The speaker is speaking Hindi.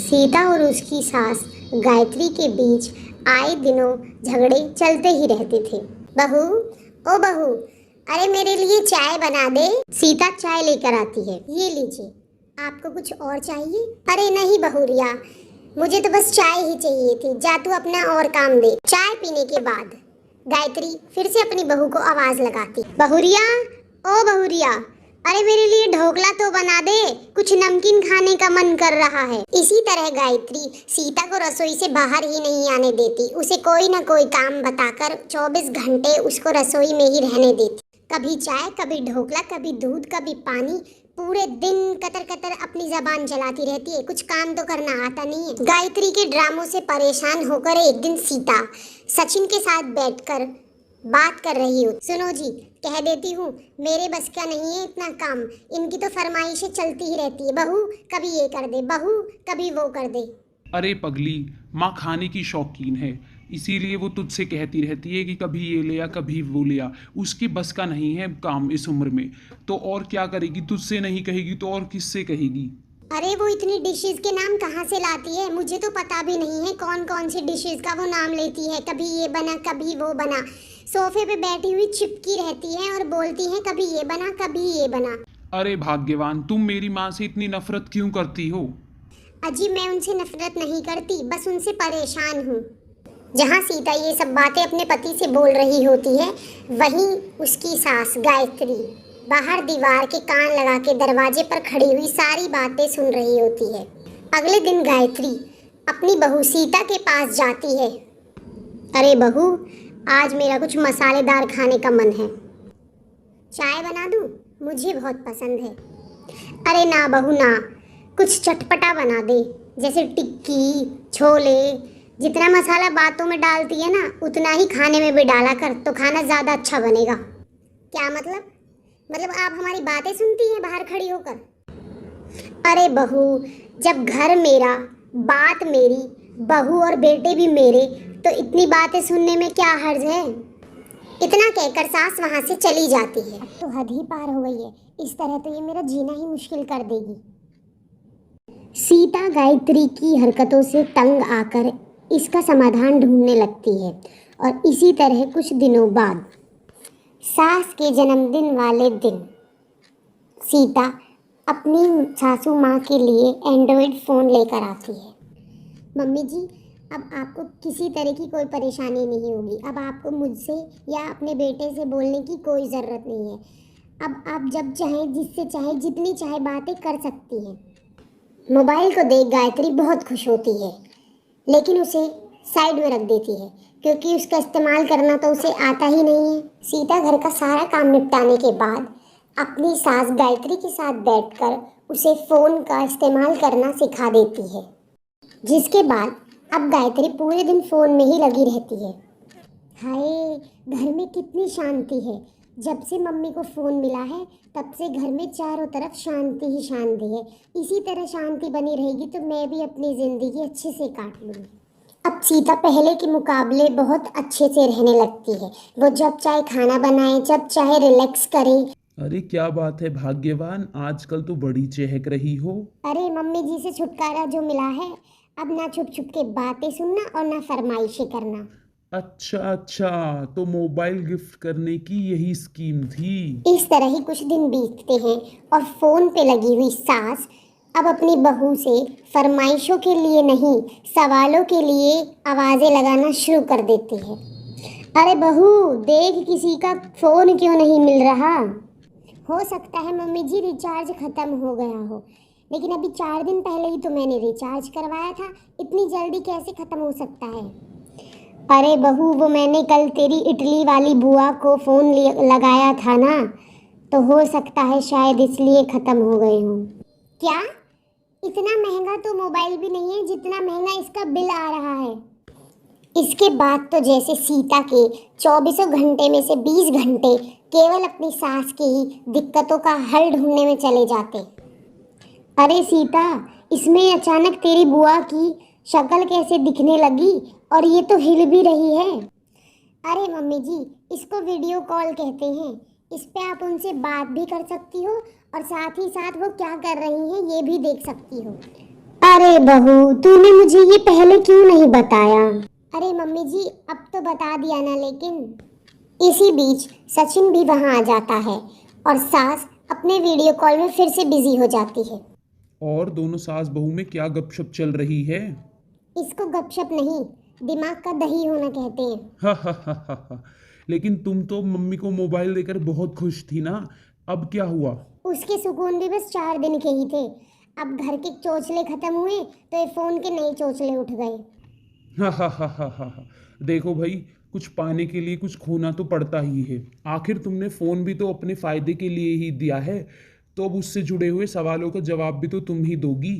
सीता और उसकी सास गायत्री के बीच आए दिनों झगड़े चलते ही रहते थे। बहू, ओ बहू, अरे मेरे लिए चाय बना दे। सीता चाय लेकर आती है। ये लीजिए, आपको कुछ और चाहिए? अरे नहीं बहुरिया, मुझे तो बस चाय ही चाहिए थी। जा तू अपना और काम दे। चाय पीने के बाद गायत्री फिर से अपनी बहू को आवाज लगाती, बहुरिया, ओ बहुरिया, अरे मेरे लिए ढोकला तो बना दे, कुछ नमकीन खाने का मन कर रहा है। इसी तरह गायत्री सीता को रसोई से बाहर ही नहीं आने देती। उसे कोई ना कोई काम बताकर 24 घंटे उसको रसोई में ही रहने देती। कभी चाय, कभी ढोकला, कभी दूध, कभी पानी। पूरे दिन कतर कतर अपनी जबान चलाती रहती है। कुछ काम तो करना आता नहीं है। गायत्री के ड्रामों से परेशान होकर एक दिन सीता सचिन के साथ बैठकर बात कर रही हूँ। सुनो जी, कह देती हूँ, मेरे बस का नहीं है इतना काम। इनकी तो फरमाइशें चलती ही रहती है। बहू कभी ये कर दे, बहू कभी वो कर दे। अरे पगली, माँ खाने की शौकीन है, इसीलिए वो तुझसे कहती रहती है कि कभी ये ले आ, कभी वो ले आ। उसकी बस का नहीं है काम इस उम्र में, तो और क्या करेगी? तुझसे नहीं कहेगी तो और किससे कहेगी? अरे वो इतनी डिशेस के नाम कहाँ से लाती है? मुझे तो पता भी नहीं है कौन कौन सी डिशेस का वो नाम लेती है। कभी ये बना, कभी वो बना। सोफे पे बैठी हुई चिपकी रहती है और बोलती है कभी ये बना, कभी ये बना। अरे भाग्यवान, तुम मेरी माँ से इतनी नफरत क्यों करती हो? अजी मैं उनसे नफरत नहीं करती, बस उनसे परेशान हूँ। जहाँ सीता ये सब बातें अपने पति से बोल रही होती है, वहीं उसकी सास गायत्री बाहर दीवार के कान लगा के दरवाजे पर खड़ी हुई सारी बातें सुन रही होती है। अगले दिन गायत्री अपनी बहू सीता के पास जाती है। अरे बहू, आज मेरा कुछ मसालेदार खाने का मन है। चाय बना दूँ? मुझे बहुत पसंद है। अरे ना बहू ना, कुछ चटपटा बना दे, जैसे टिक्की, छोले। जितना मसाला बातों में डालती है ना, उतना ही खाने में भी डाला कर, तो खाना ज़्यादा अच्छा बनेगा। क्या मतलब? मतलब आप हमारी बातें सुनती हैं बाहर खड़ी होकर? अरे बहू, जब घर मेरा, बात मेरी, बहू और बेटे भी मेरे, तो इतनी बातें सुनने में क्या हर्ज है? इतना कहकर सास वहाँ से चली जाती है। अब तो हद ही पार हो गई है। इस तरह तो ये मेरा जीना ही मुश्किल कर देगी। सीता गायत्री की हरकतों से तंग आकर इसका समाधान ढूंढने लगती है और इसी तरह कुछ दिनों बाद सास के जन्मदिन वाले दिन सीता अपनी सासू माँ के लिए एंड्रॉयड फ़ोन लेकर आती है। मम्मी जी, अब आपको किसी तरह की कोई परेशानी नहीं होगी। अब आपको मुझसे या अपने बेटे से बोलने की कोई ज़रूरत नहीं है। अब आप जब चाहें, जिससे चाहें, जितनी चाहे बातें कर सकती हैं। मोबाइल को देख गायत्री बहुत खुश होती है, लेकिन उसे साइड में रख देती है क्योंकि उसका इस्तेमाल करना तो उसे आता ही नहीं है। सीता घर का सारा काम निपटाने के बाद अपनी सास गायत्री के साथ बैठकर उसे फ़ोन का इस्तेमाल करना सिखा देती है, जिसके बाद अब गायत्री पूरे दिन फ़ोन में ही लगी रहती है। हाय, घर में कितनी शांति है। जब से मम्मी को फ़ोन मिला है, तब से घर में चारों तरफ शांति ही शांति है। इसी तरह शांति बनी रहेगी तो मैं भी अपनी ज़िंदगी अच्छे से काट लूँगी। अब सीता पहले के मुकाबले बहुत अच्छे से रहने लगती है। वो जब चाहे खाना बनाए, जब चाहे रिलैक्स करे। अरे क्या बात है भाग्यवान, आजकल तो बड़ी चहक रही हो। अरे मम्मी जी से छुटकारा जो मिला है, अब ना छुप छुप के बातें सुनना और ना फरमाइशें करना। अच्छा अच्छा, तो मोबाइल गिफ्ट करने की यही स्कीम थी। इस तरह ही कुछ दिन बीतते हैं और फ़ोन पे लगी हुई सास अब अपनी बहू से फरमाइशों के लिए नहीं, सवालों के लिए आवाज़ें लगाना शुरू कर देती है। अरे बहू देख, किसी का फ़ोन क्यों नहीं मिल रहा? हो सकता है मम्मी जी रिचार्ज ख़त्म हो गया हो, लेकिन अभी 4 दिन पहले ही तो मैंने रिचार्ज करवाया था। इतनी जल्दी कैसे ख़त्म हो सकता है? अरे बहू, वो मैंने कल तेरी इटली वाली बुआ को फ़ोन लगाया था ना, तो हो सकता है शायद इसलिए ख़त्म हो गए हों। क्या? इतना महंगा तो मोबाइल भी नहीं है जितना महंगा इसका बिल आ रहा है। इसके बाद तो जैसे सीता के 24 घंटे में से 20 घंटे केवल अपनी सास की ही दिक्कतों का हल ढूंढने में चले जाते। अरे सीता, इसमें अचानक तेरी बुआ की शक्ल कैसे दिखने लगी और ये तो हिल भी रही है? अरे मम्मी जी, इसको वीडियो कॉल कहते हैं। इस पे आप उनसे बात भी कर सकती हो और साथ ही साथ वो क्या कर रही हैं ये भी देख सकती हो। अरे बहू, तूने मुझे ये पहले क्यों नहीं बताया? अरे मम्मी जी, अब तो बता दिया ना। लेकिन इसी बीच सचिन भी वहां आ जाता है और सास अपने वीडियो कॉल में फिर से बिजी हो जाती है। और दोनों सास बहू में क्या गपशप चल रही है? इसको गपशप नहीं, दिमाग का दही होना कहते हैं। हा हा हा हा हा। लेकिन तुम तो मम्मी को मोबाइल देकर बहुत खुश थी ना, अब क्या हुआ? उसके सुकून भी बस 4 दिन के ही थे। अब घर के चोचले खत्म हुए तो ये फोन के नए चोचले उठ गए। हा हा हा हा हा हा। देखो भाई, कुछ पाने के लिए कुछ खोना तो पड़ता ही है। आखिर तुमने फोन भी तो अपने फायदे के लिए ही दिया है, तो अब उससे जुड़े हुए सवालों का जवाब भी तो तुम ही दोगी।